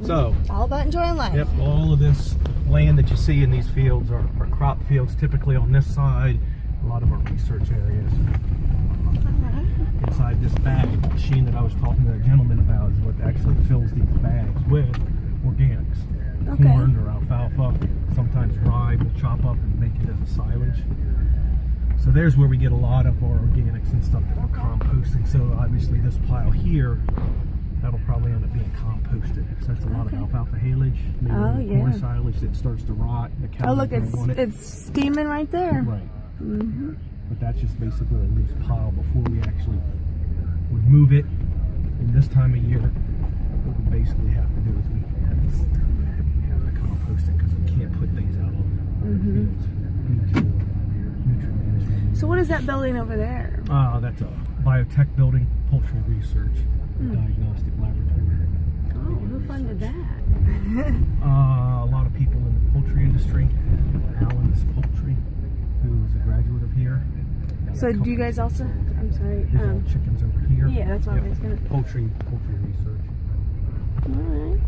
So, all about enjoying life. Yep, all of this land that you see in these fields are crop fields, typically on this side. A lot of our research areas. Inside this bag machine that I was talking to the gentleman about is what actually fills these bags with organics. Okay. Corn or alfalfa, sometimes rye, we'll chop up and make it as a silage. So there's where we get a lot of our organics and stuff that we're composting. So obviously this pile here, that'll probably end up being composted. So that's a lot of alfalfa haylage, corn silage that starts to rot. The cows look, don't want it. it's steaming right there. Right. But that's just basically a loose pile before we actually remove it. In this time of year, what we basically have to do is we have to compost it because we can't put things out on the fields due to nutrient management. So what is that building over there? That's a biotech building, poultry research, diagnostic laboratory. Oh, who funded that? A lot of people in the poultry industry. Alan's Poultry, who is a graduate of here. So do you guys also? I'm sorry. There's all chickens over here. Yeah, that's what I was gonna. Poultry research. All right.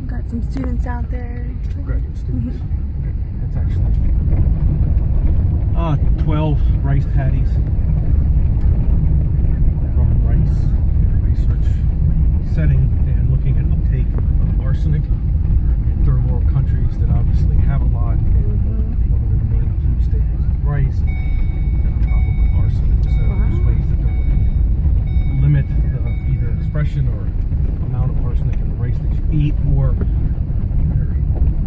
Got some students out there. Graduate students. That's actually 12 rice paddies. Growing rice research setting and looking at uptake of arsenic in third world countries that obviously have a lot. One of the main food staples is rice, and probably arsenic. So there's ways that they're looking to limit either expression or amount of arsenic in the rice that you eat, or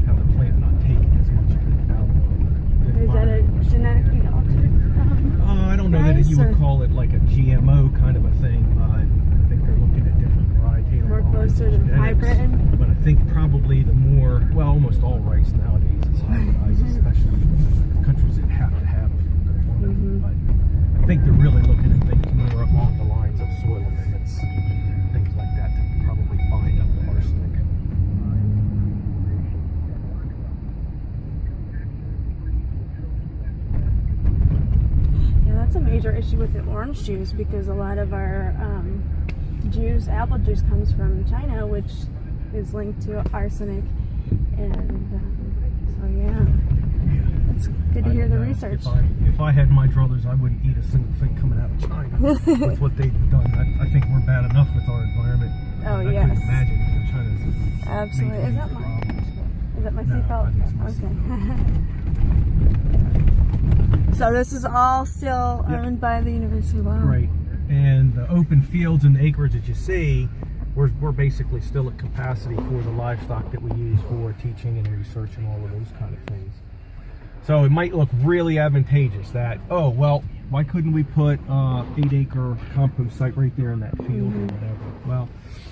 have the plant not take as much out of the Is that a genetically altered? I don't know that you would call it like a GMO kind of a thing. I think they're looking at different varieties. More closer to hybrid. But I think probably the more, well, almost all rice nowadays is hybridized, especially in countries that have to have it. But I think they're really looking at things more along the lines of soil amendments, things like that, to probably bind up the arsenic. That's a major issue with the orange juice because a lot of our apple juice comes from China, which is linked to arsenic. And so, yeah, it's good to hear the research. If I had my druthers, I wouldn't eat a single thing coming out of China with what they've done. I think we're bad enough with our environment. Oh, I yes. couldn't imagine China's. Absolutely. Is that my seatbelt? Okay. So this is all still owned by the university. Wow. Right. And the open fields and the acreage that you see, we're basically still at capacity for the livestock that we use for teaching and research and all of those kind of things. So it might look really advantageous that, oh, well, why couldn't we put 8-acre compost site right there in that field or whatever? Well,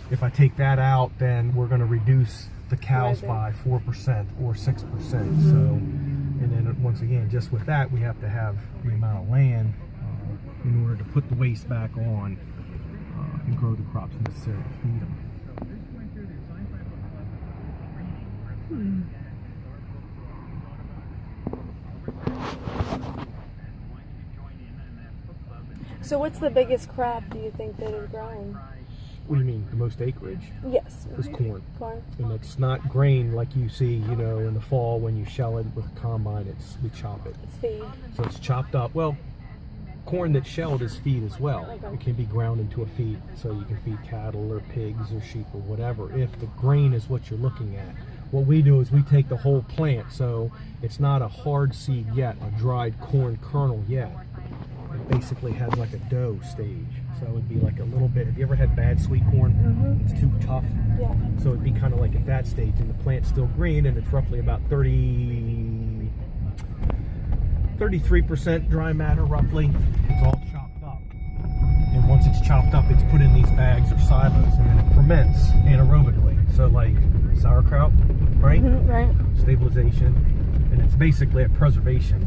if I take that out, then we're going to reduce the cows by 4% or 6%. So, and then once again, just with that, we have to have the amount of land in order to put the waste back on and grow the crops necessary to feed them. So what's the biggest crop do you think that is growing? What do you mean, the most acreage? Yes. Is corn. Corn. And it's not grain like you see, in the fall when you shell it with a combine. We chop it. It's feed. So it's chopped up. Well, corn that's shelled is feed as well. Okay. It can be ground into a feed, so you can feed cattle or pigs or sheep or whatever. If the grain is what you're looking at, what we do is we take the whole plant, so it's not a hard seed yet, a dried corn kernel yet. It basically has like a dough stage. So it'd be like a little bit. Have you ever had bad sweet corn? It's too tough. Yeah. So it'd be kind of like at that stage, and the plant's still green, and it's roughly about 33% dry matter, roughly. It's all chopped up. And once it's chopped up, it's put in these bags or silos, and then it ferments anaerobically. So like sauerkraut, right? Right. Stabilization. And it's basically a preservation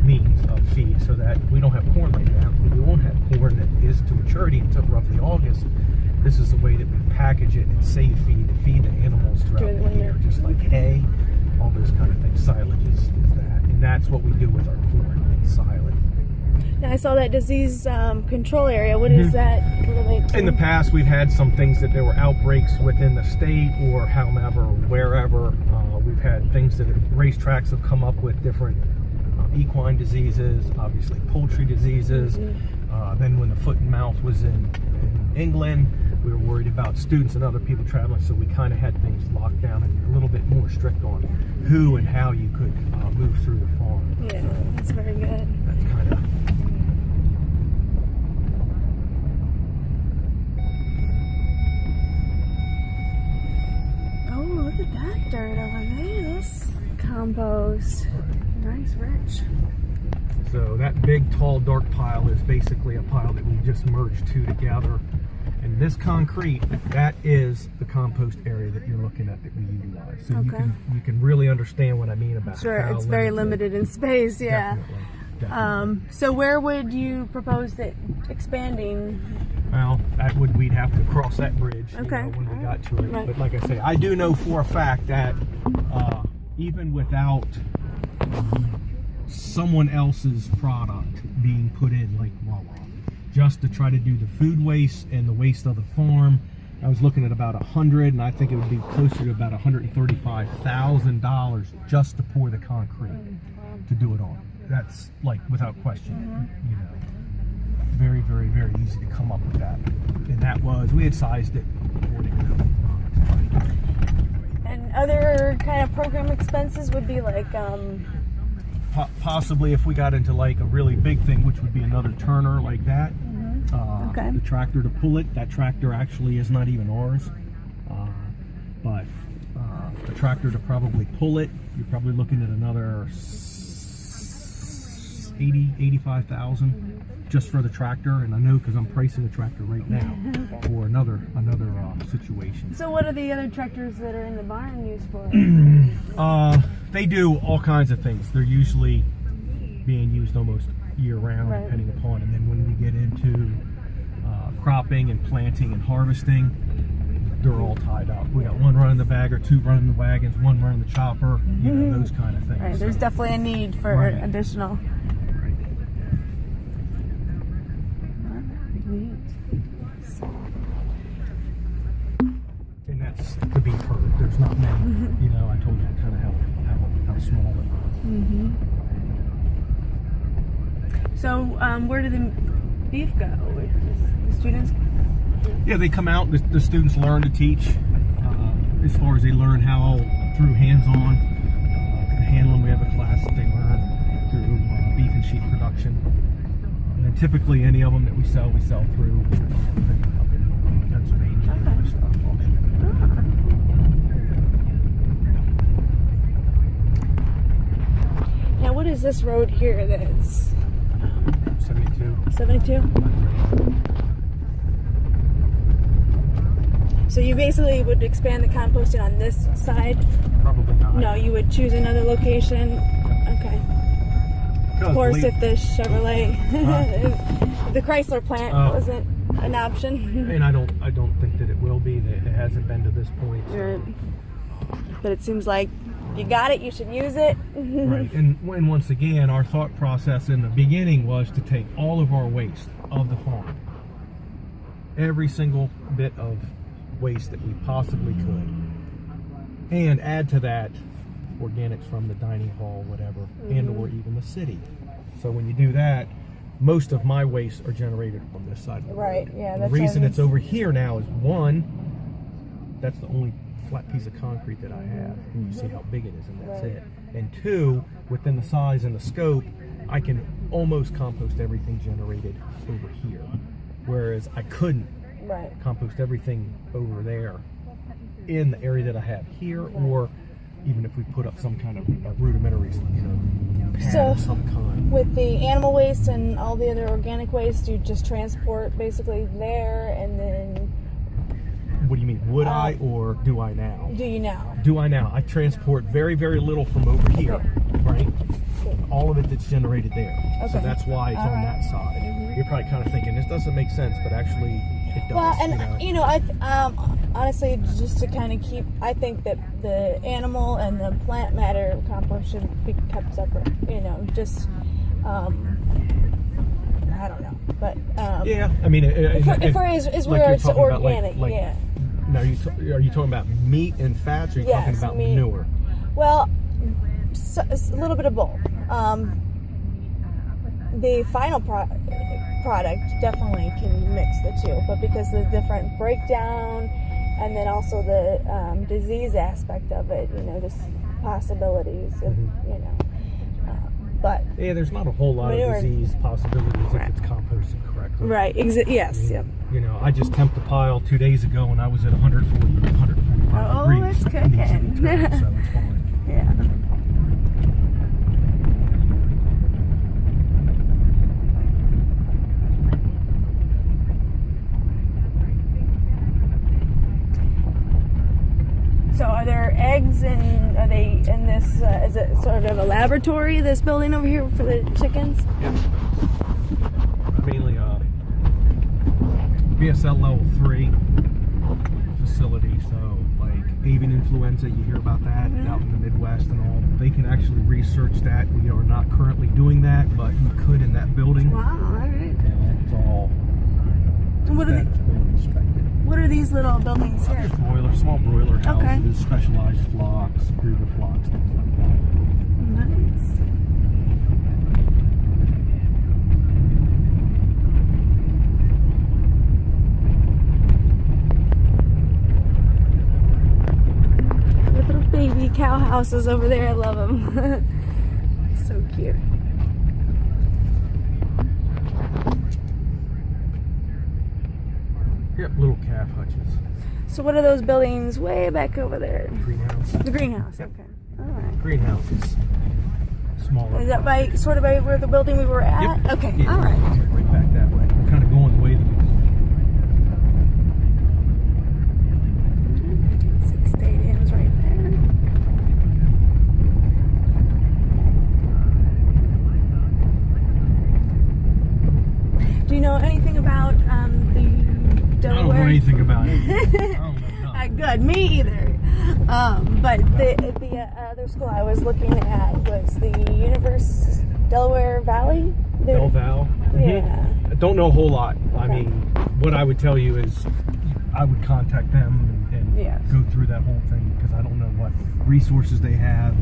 means of feed, so that we don't have corn right now. We won't have corn that is to maturity until roughly August. This is the way that we package it and save feed to feed the animals throughout the year, just like hay, all those kind of things. Silage is that, and that's what we do with our corn and silage. Now I saw that disease control area. What is that relate to? In the past, we've had some things that there were outbreaks within the state or however, wherever. We've had things that racetracks have come up with different equine diseases, obviously poultry diseases. Then when the foot and mouth was in England, we were worried about students and other people traveling, so we kind of had things locked down and a little bit more strict on who and how you could move through the farm. Yeah, that's very good. That's kind of... Oh, look at that dirt over there. This compost. Nice, rich. So that big, tall, dark pile is basically a pile that we just merged two together. And this concrete, that is the compost area that you're looking at that we utilize. So you can really understand what I mean about sure, how it's very limited in space, yeah. Definitely. So where would you propose that expanding? Well, we'd have to cross that bridge Okay. when we got to it. Right. But like I say, I do know for a fact that even without someone else's product being put in, like Wawa, just to try to do the food waste and the waste of the farm, I was looking at about 100, and I think it would be closer to about $135,000 just to pour the concrete to do it on. That's like without question, you know, very, very, very easy to come up with that. And that was, we had sized it according to. And other kind of program expenses would be like possibly if we got into like a really big thing, which would be another turner like that. Okay. The tractor to pull it. That tractor actually is not even ours, but the tractor to probably pull it, you're probably looking at another 85,000 just for the tractor. And I know because I'm pricing a tractor right now for another situation. So what are the other tractors that are in the barn used for? They do all kinds of things. They're usually being used almost year-round, depending upon. And then when we get into cropping and planting and harvesting, they're all tied up. We got one running the bagger, two running the wagons, one running the chopper, you know, those kind of things. Right, there's definitely a need for additional. Right. And that's the beef herd. There's not many. You know, I told you kind of how small it was. So where do the beef go? The students? Yeah, they come out. The students learn to teach. As far as they learn how through hands-on handling, we have a class that they learn through beef and sheep production. And then typically any of them that we sell through up in Pennsylvania and stuff. Now, what is this road here that's 72. 72? So you basically would expand the composting on this side? Probably not. No, you would choose another location? Okay. Of course, if the Chevrolet, if the Chrysler plant wasn't an option. And I don't think that it will be. It hasn't been to this point. So. Right. But it seems like you got it, you should use it. Right. And once again, our thought process in the beginning was to take all of our waste of the farm, every single bit of waste that we possibly could, and add to that organics from the dining hall, whatever, and or even the city. So when you do that, most of my wastes are generated on this side of the road. Right, yeah. The reason it's over here now is, one, that's the only flat piece of concrete that I have, and you see how big it is, and that's it. And two, within the size and the scope, I can almost compost everything generated over here, whereas I couldn't compost everything over there in the area that I have here, or even if we put up some kind of rudimentary, pad of some kind. With the animal waste and all the other organic waste, you just transport basically there, and then... What do you mean? Would I, or do I now? Do you now? Do I now? I transport very, very little from over here, right? All of it that's generated there. So that's why it's on that side. You're probably kind of thinking, this doesn't make sense, but actually it does. Well, and I honestly, just to kind of I think that the animal and the plant matter compost should be kept separate. Just I don't know, but yeah, I mean, is like where you're it's talking about, organic. like, Yeah. Now, are you talking about meat and fats, or are you talking about meat. manure? Well, so, a little bit of both. The final product definitely can mix the two, but because the different breakdown and then also the disease aspect of it, just possibilities of, but yeah, there's not a whole lot manure, of disease possibilities if it's composted correctly. Right. Yes. Yep. I just temped the pile 2 days ago, and I was at 145 degrees. It's cooking. So it's fine. Yeah. So are there eggs are they in this, is it sort of a laboratory, this building over here for the chickens? Yep. Mainly BSL level 3 facility, so like avian influenza, you hear about that out in the Midwest and all. They can actually research that. We are not currently doing that, but you could in that building. Wow, all right. And it's all What are these little buildings here? Just small broiler houses, specialized flocks, brooder flocks, things like that. Nice. Little baby cow houses over there. I love them. So cute. Yep, little calf hutches. So what are those buildings way back over there? Greenhouse. The greenhouse. Yep. Okay. All right. Greenhouse is smaller. Is that sort of by where the building we were at? Yep. Okay. Yeah, all right. Right back that way. We're kind of going the way that Six stadiums right there. Do you know anything about the Delaware? I don't know anything about it. I don't know nothing. Good, me either. But the other school I was looking at was the Delaware Valley. Del Val. Yeah. I don't know a whole lot. I Okay. mean, what I would tell you is I would contact them and go through that whole thing, because I don't know what resources they have.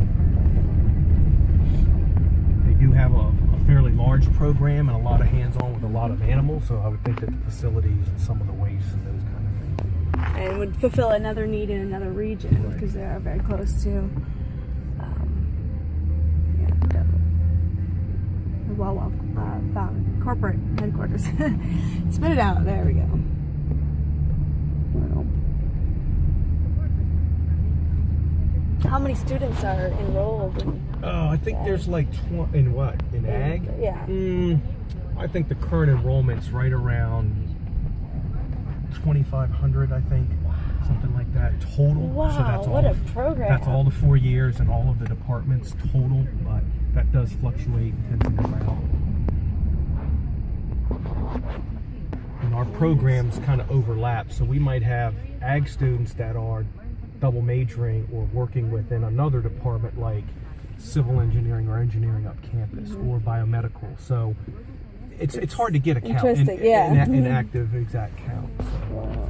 They do have a fairly large program and a lot of hands-on with a lot of animals, so I would think that the facilities and some of the waste and those kind of things. And would fulfill another need in another region, because they are very close to the Wawa corporate headquarters. Spit it out. There we go. Well, how many students are enrolled in? Oh, I think there's like in what? In ag? Yeah. I think the current enrollment's right around 2,500, I think. Something like that total. Wow, so that's what all, a program. That's all the 4 years and all of the departments total, but that does fluctuate and tends to go out. And our programs kind of overlap, so we might have ag students that are double majoring or working within another department like civil engineering or engineering up campus or biomedical. So it's hard to get a count, Interesting, yeah. an active exact count. So. Wow.